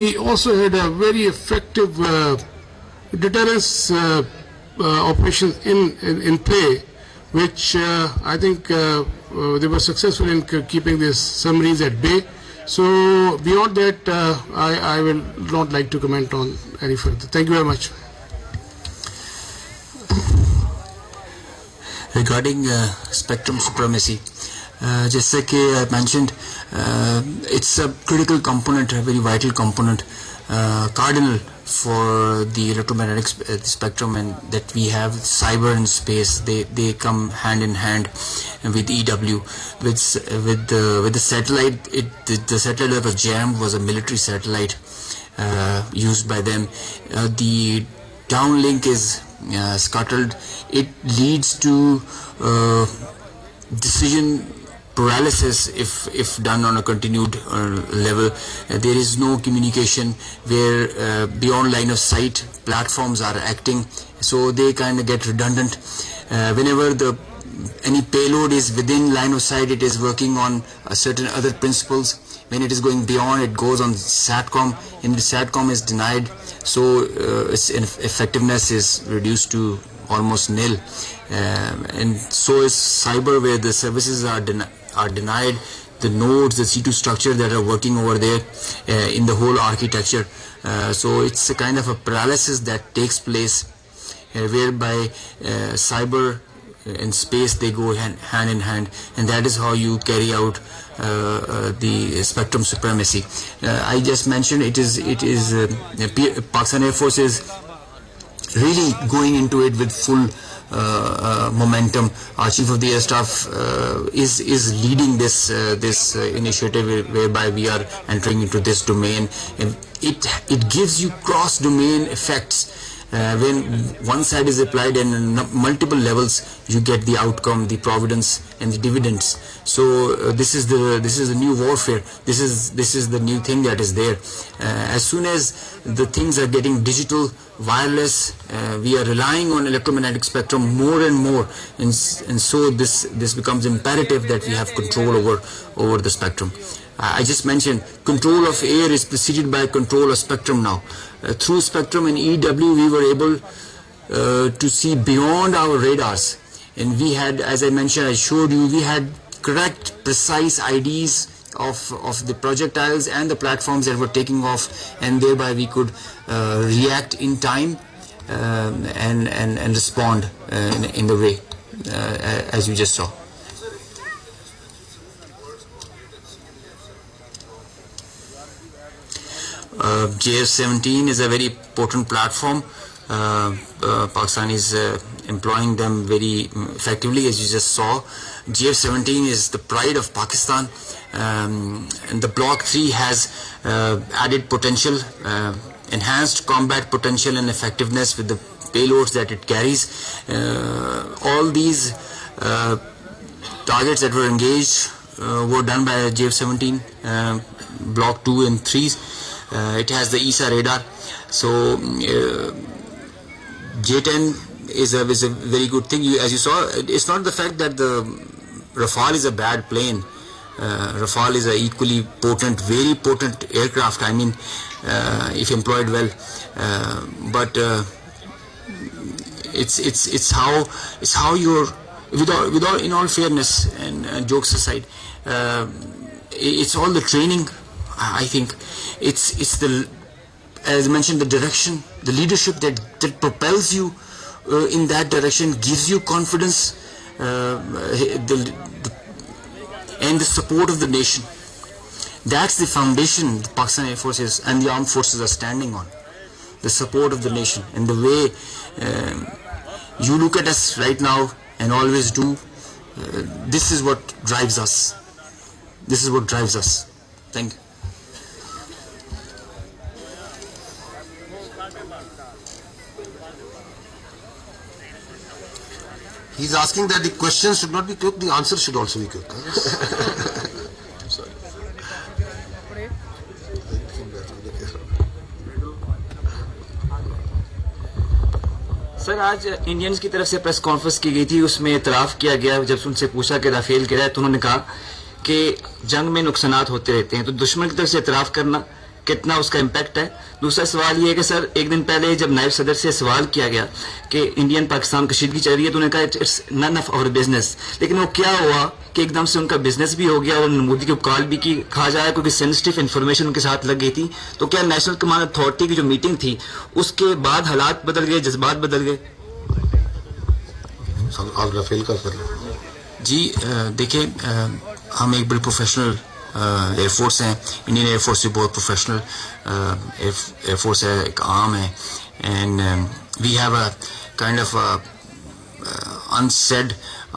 We also had a very effective deterrence operations in play, which I think they were successful in keeping these submarines at bay. So beyond that, I will not like to comment on any further. Thank you very much. Regarding spectrum supremacy, जैसे कि I mentioned, it's a critical component, a very vital component, cardinal for the electromagnetic spectrum, and that we have cyber and space. They come hand in hand with EW, with the satellite. The satellite that was jammed was a military satellite used by them. The downlink is scuttled. It leads to decision paralysis if done on a continued level. There is no communication where beyond line of sight platforms are acting, so they kind of get redundant. Whenever any payload is within line of sight, it is working on certain other principles. When it is going beyond, it goes on SATCOM, and the SATCOM is denied, so its effectiveness is reduced to almost nil. And so is cyber, where the services are denied, the nodes, the C2 structure that are working over there in the whole architecture. So it's a kind of a paralysis that takes place whereby cyber and space, they go hand in hand, and that is how you carry out the spectrum supremacy. I just mentioned it is Pakistan Air Force is really going into it with full momentum. Our Chief of the Air Staff is leading this initiative whereby we are entering into this domain, and it gives you cross domain effects. When one side is applied and multiple levels, you get the outcome, the providence and the dividends. So this is the new warfare. This is the new thing that is there. As soon as the things are getting digital, wireless, we are relying on electromagnetic spectrum more and more, and so this becomes imperative that we have control over the spectrum. I just mentioned control of air is preceded by control of spectrum now. Through spectrum and EW, we were able to see beyond our radars, and we had, as I mentioned, I showed you, we had correct, precise IDs of the projectiles and the platforms that were taking off, and thereby we could react in time and respond in the way as you just saw. JF-17 is a very potent platform. Pakistan is employing them very effectively, as you just saw. JF-17 is the pride of Pakistan, and the Block 3 has added potential, enhanced combat potential and effectiveness with the payloads that it carries. All these targets that were engaged were done by JF-17, Block 2 and 3. It has the ESA radar, so J-10 is a very good thing. As you saw, it's not the fact that the Rafale is a bad plane. Rafale is a equally potent, very potent aircraft. I mean, if employed well, but it's how you're, without in all fairness and jokes aside, it's all the training. I think it's the, as I mentioned, the direction, the leadership that propels you in that direction, gives you confidence, and the support of the nation. That's the foundation the Pakistan Air Forces and the armed forces are standing on. The support of the nation, and the way you look at us right now and always do. This is what drives us. This is what drives us. Thank you. He's asking that the questions should not be quick, the answers should also be quick. Sorry. Sir, आज Indians की तरफ से press conference की गई थी, उसमें इतराफ़ किया गया, जब उनसे पूछा कि राफेल क्या है, तो उन्होंने कहा कि जंग में नुकसानात होते रहते हैं, तो दुश्मन की तरफ से इतराफ़ करना कितना उसका इम्पैक्ट है। दूसरा सवाल ये है कि सर एक दिन पहले जब नायब सदर से सवाल किया गया कि इंडियन पाकिस्तान कशीदगी चल रही है तो उन्होंने कहा it's none of our business, लेकिन वो क्या हुआ कि एकदम से उनका बिजनेस भी हो गया और उन्होंने मोदी को कॉल भी की, कहा जा रहा है क्योंकि सेंसिटिव इन्फॉर्मेशन उनके साथ लग गई थी। तो क्या नेशनल कमांड अथॉरिटी की जो मीटिंग थी उसके बाद हालात बदल गए, जज्बात बदल गए? आप राफेल का कर लो। जी देखिए, हम एक बड़े प्रोफेशनल एयरफोर्स हैं। इंडियन एयरफोर्स भी बहुत प्रोफेशनल एयरफोर्स है, एक आर्म है, and we have a kind of unsaid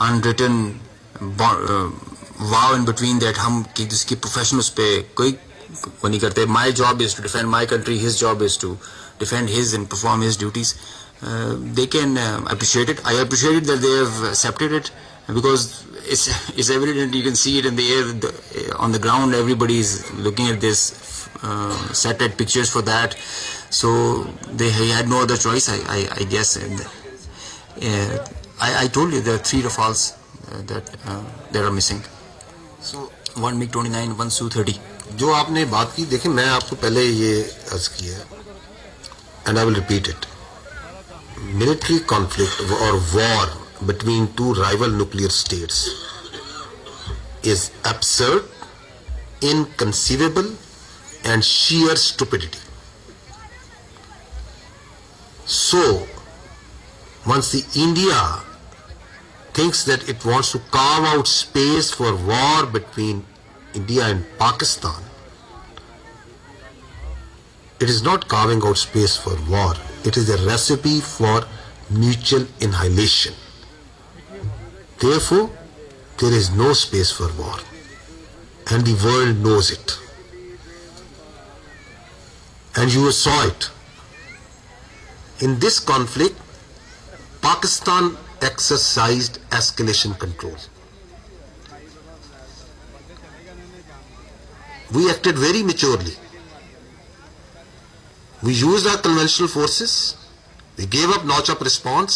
unwritten vow in between that हम जिसकी प्रोफेशनल्स पे कोई वो नहीं करते. My job is to defend my country, his job is to defend his and perform his duties. They can appreciate it. I appreciate it that they have accepted it because it's evident. You can see it in the air, on the ground. Everybody is looking at this, satellite pictures for that. So they had no other choice, I guess. And, I told you there are 3 Rafales that are missing. So one MiG-29, one Su-30. जो आपने बात की, देखिए मैं आपको पहले ये अर्ज किया है, and I will repeat it. Military conflict or war between 2 rival nuclear states is absurd, inconceivable, and sheer stupidity. So, once the India thinks that it wants to carve out space for war between India and Pakistan, it is not carving out space for war. It is a recipe for mutual annihilation. Therefore, there is no space for war. And the world knows it. And you saw it. In this conflict, Pakistan exercised escalation control. We acted very maturely. We used our conventional forces, we gave up notch-up response,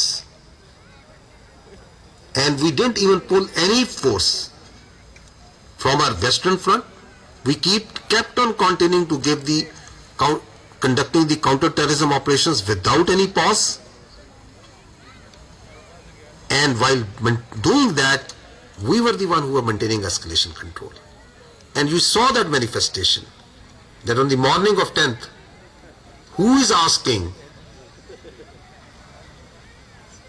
and we didn't even pull any force from our western front. We kept on continuing to conducting the counter-terrorism operations without any pause. And while doing that, we were the one who were maintaining escalation control. And you saw that manifestation, that on the morning of 10th, who is asking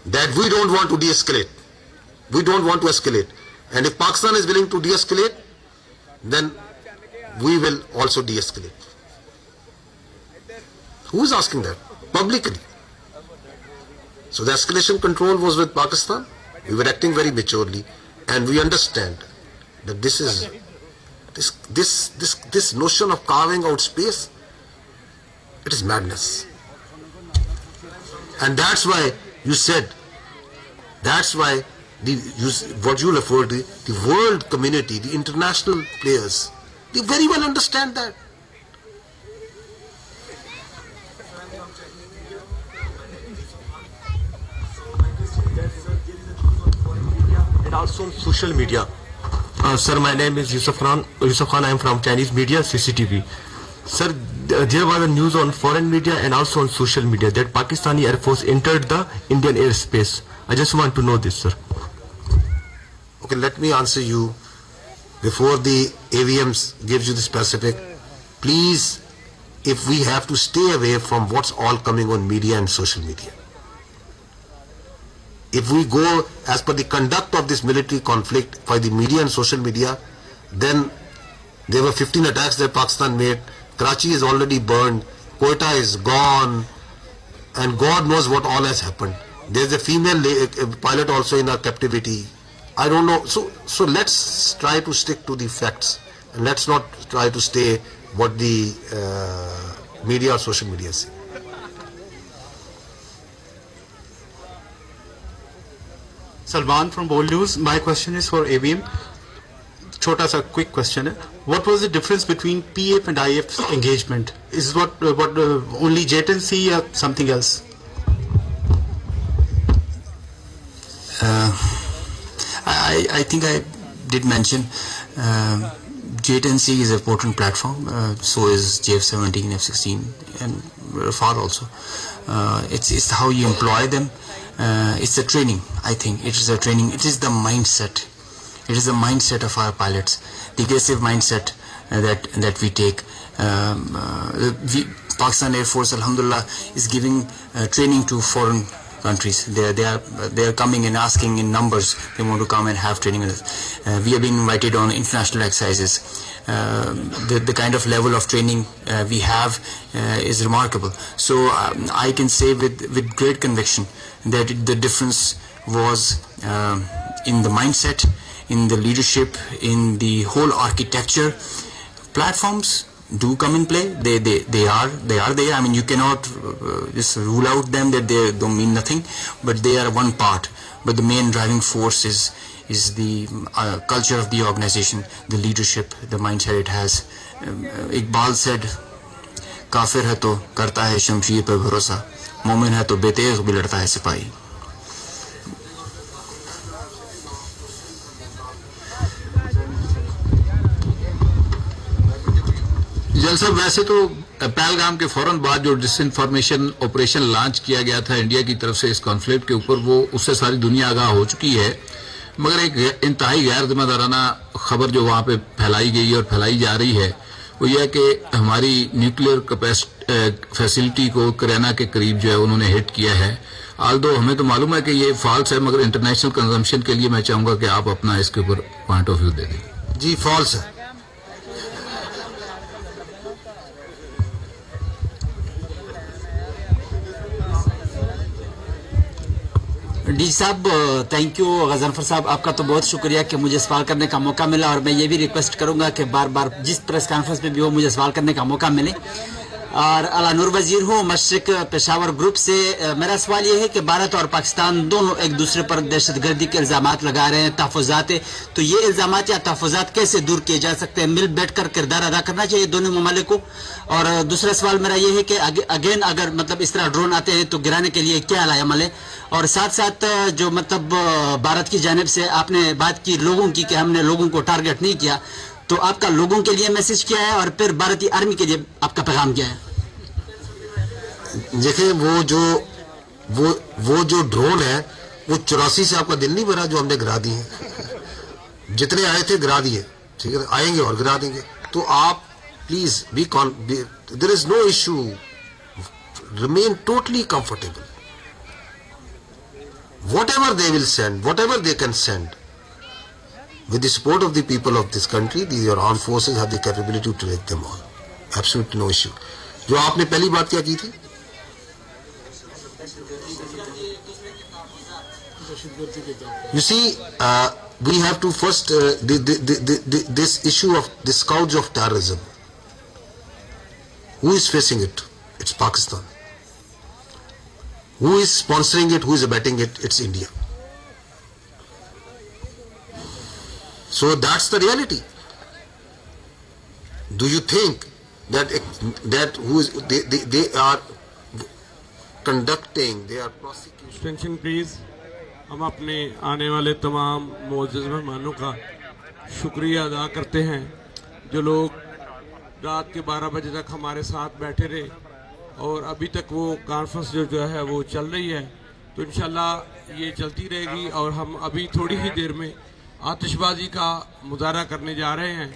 that we don't want to de-escalate? We don't want to escalate. And if Pakistan is willing to de-escalate, then we will also de-escalate. Who is asking that? Publicly. So the escalation control was with Pakistan. We were acting very maturely, and we understand that this notion of carving out space, it is madness. And that's why you said, that's why what you referred to, the world community, the international players, they very well understand that. And also on social media. Sir, my name is Yusuf Khan. I am from Chinese media, CCTV. Sir, there was a news on foreign media and also on social media that Pakistani Air Force entered the Indian airspace. I just want to know this, sir. Okay, let me answer you before the AVMs gives you the specific. Please, if we have to stay away from what's all coming on media and social media. If we go as per the conduct of this military conflict by the media and social media, then there were 15 attacks that Pakistan made. Karachi is already burned, Quetta is gone, and God knows what all has happened. There's a female pilot also in our captivity. I don't know. So let's try to stick to the facts, and let's not try to stay what the media or social media say. Salman from Bold News. My question is for AVM. Chota sa quick question hai. What was the difference between PF and IF's engagement? Is what only JTNC or something else? I think I did mention J10C is an important platform. So is JF17, F16, and FAR also. It's how you employ them. It's a training. I think it is a training. It is the mindset. It is the mindset of our pilots, the aggressive mindset that we take. Pakistan Air Force, alhamdulillah, is giving training to foreign countries. They are coming and asking in numbers. They want to come and have training with us. We have been invited on international exercises. The kind of level of training we have is remarkable. So I can say with great conviction that the difference was in the mindset, in the leadership, in the whole architecture. Platforms do come in play. They are there. I mean, you cannot just rule out them that they don't mean nothing, but they are one part. But the main driving force is the culture of the organization, the leadership, the mindset it has. Iqbal said, "Kafir hai to karta hai shamsheer pe bharosa, momin hai to betež bhi ladta hai sipahi." जल साहब, वैसे तो पहलगाम के फौरन बाद जो disinformation operation launch किया गया था इंडिया की तरफ से इस कॉन्फ्लिक्ट के ऊपर, वो उससे सारी दुनिया आगाह हो चुकी है, मगर एक इंतहाई गैर जिम्मेदाराना खबर जो वहां पे फैलाई गई है और फैलाई जा रही है वो यह है कि हमारी न्यूक्लियर फैसिलिटी को करेना के करीब जो है उन्होंने हिट किया है। आल्दो हमें तो मालूम है कि ये फॉल्स है, मगर इंटरनेशनल कंजम्पशन के लिए मैं चाहूंगा कि आप अपना इसके ऊपर पॉइंट ऑफ व्यू दे दें। जी, फॉल्स है। डी साहब, थैंक यू। गजनफर साहब, आपका तो बहुत शुक्रिया कि मुझे सवाल करने का मौका मिला, और मैं ये भी रिक्वेस्ट करूंगा कि बार बार जिस प्रेस कॉन्फ्रेंस में भी हो मुझे सवाल करने का मौका मिले। और अला नूर वजीर हूँ मशरिक पेशावर ग्रुप से। मेरा सवाल ये है कि भारत और पाकिस्तान दोनों एक दूसरे पर दहशतगर्दी के इल्जामात लगा रहे हैं, तहफ़्फ़ुज़ात है, तो ये इल्जामात या तहफ़्फ़ुज़ात कैसे दूर किए जा सकते हैं? मिल बैठ कर किरदार अदा करना चाहिए दोनों ममालिक को। और दूसरा सवाल मेरा ये है कि अगेन अगर मतलब इस तरह ड्रोन आते हैं तो गिराने के लिए क्या अमल है? और साथ साथ जो मतलब भारत की जानिब से आपने बात की लोगों की कि हमने लोगों को टारगेट नहीं किया, तो आपका लोगों के लिए मैसेज क्या है और फिर भारतीय आर्मी के लिए आपका पैगाम क्या है? देखिए, वो जो ड्रोन है वो 84 से आपका दिल नहीं भरा जो हमने गिरा दिए हैं। जितने आए थे गिरा दिए, ठीक है, आएंगे और गिरा देंगे। तो आप please there is no issue, remain totally comfortable. Whatever they will send, whatever they can send, with the support of the people of this country, your armed forces have the capability to take them on. Absolutely no issue. जो आपने पहली बात क्या की थी? You see, we have to first this issue of the scourge of terrorism. Who is facing it? It's Pakistan. Who is sponsoring it? Who is abetting it? It's India. So that's the reality. Do you think that they are conducting, they are prosecuting? Attention please. हम अपने आने वाले तमाम मोअज़्ज़ज़ मेहमानों का शुक्रिया अदा करते हैं जो लोग रात के 12 बजे तक हमारे साथ बैठे रहे, और अभी तक वो कॉन्फ्रेंस जो है वो चल रही है। तो इंशाल्लाह ये चलती रहेगी, और हम अभी थोड़ी ही देर में आतिशबाजी का मुजाहरा करने जा रहे हैं।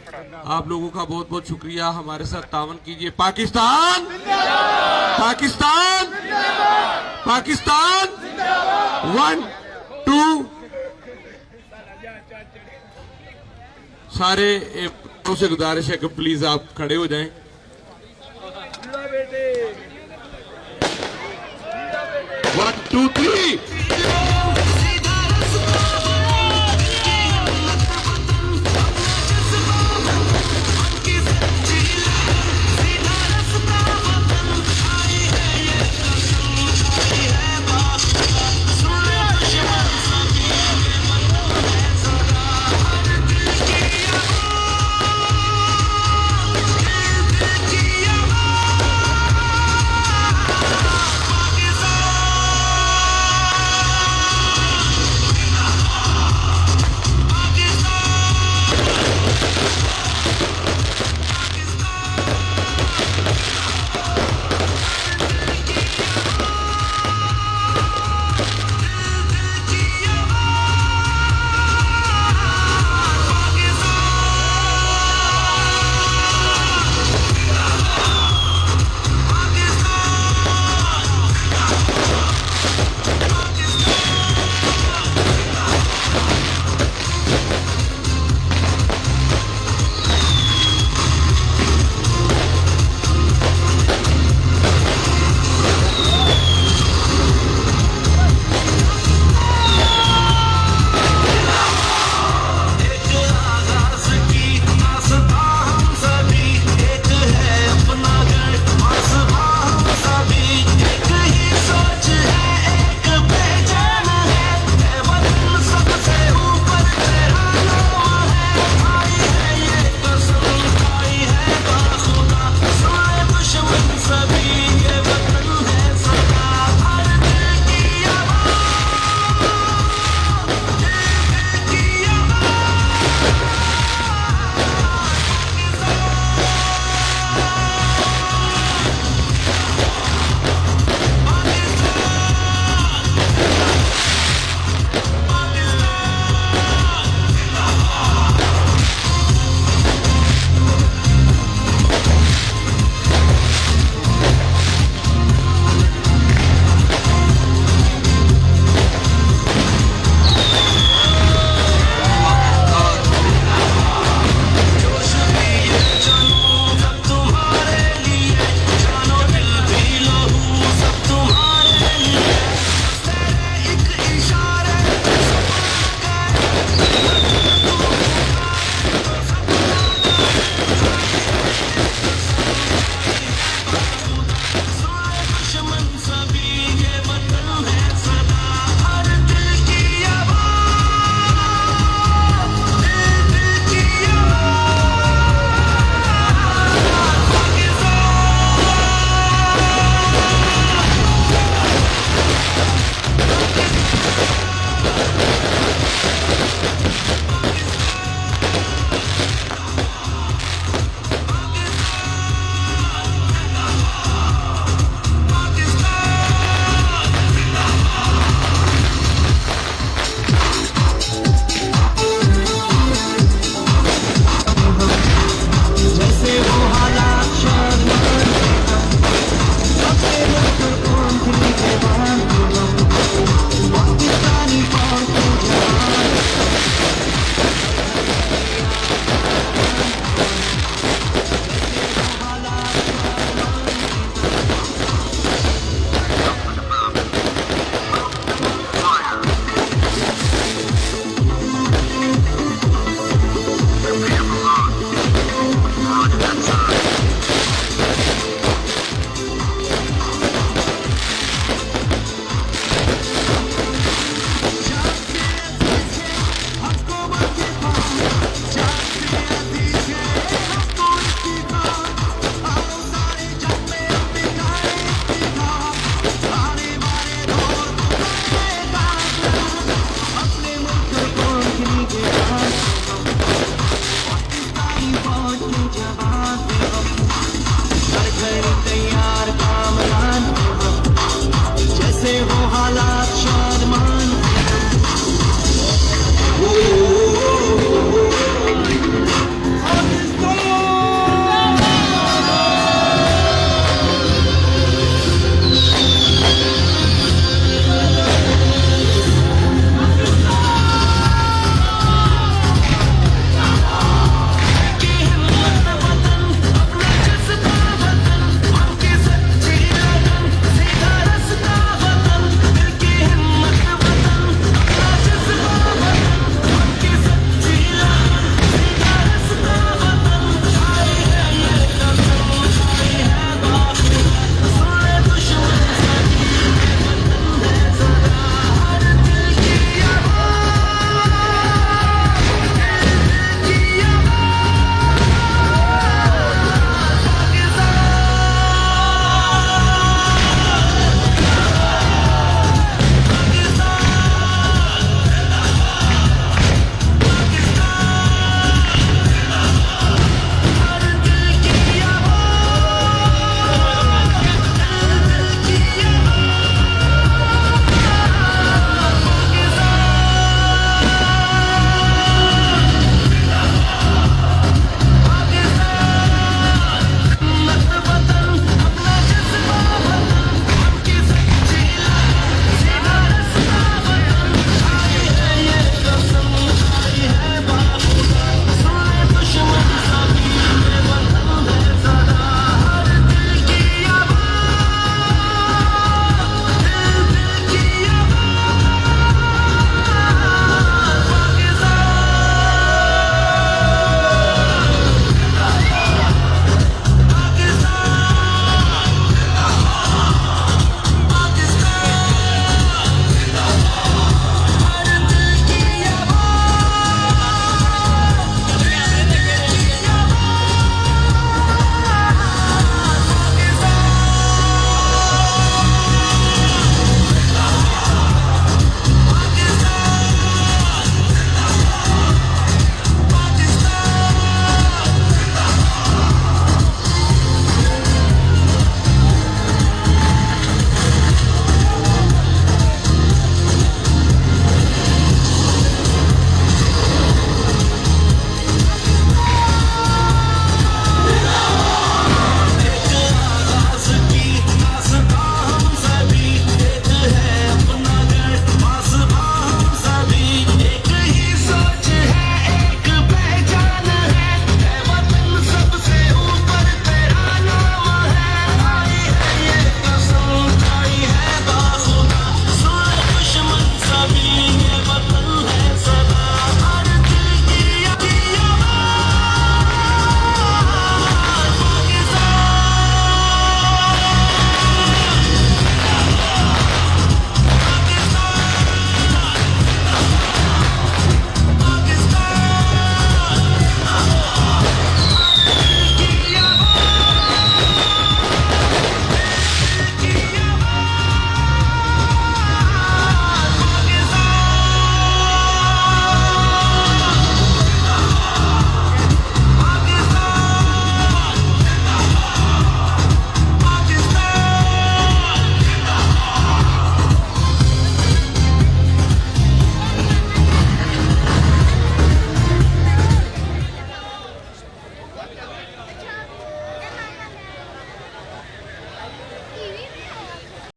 आप लोगों का बहुत बहुत शुक्रिया, हमारे साथ तावन कीजिए। पाकिस्तान पाकिस्तान पाकिस्तान 1 2 सारे से गुजारिश है कि प्लीज आप खड़े हो जाएं। 1 2 3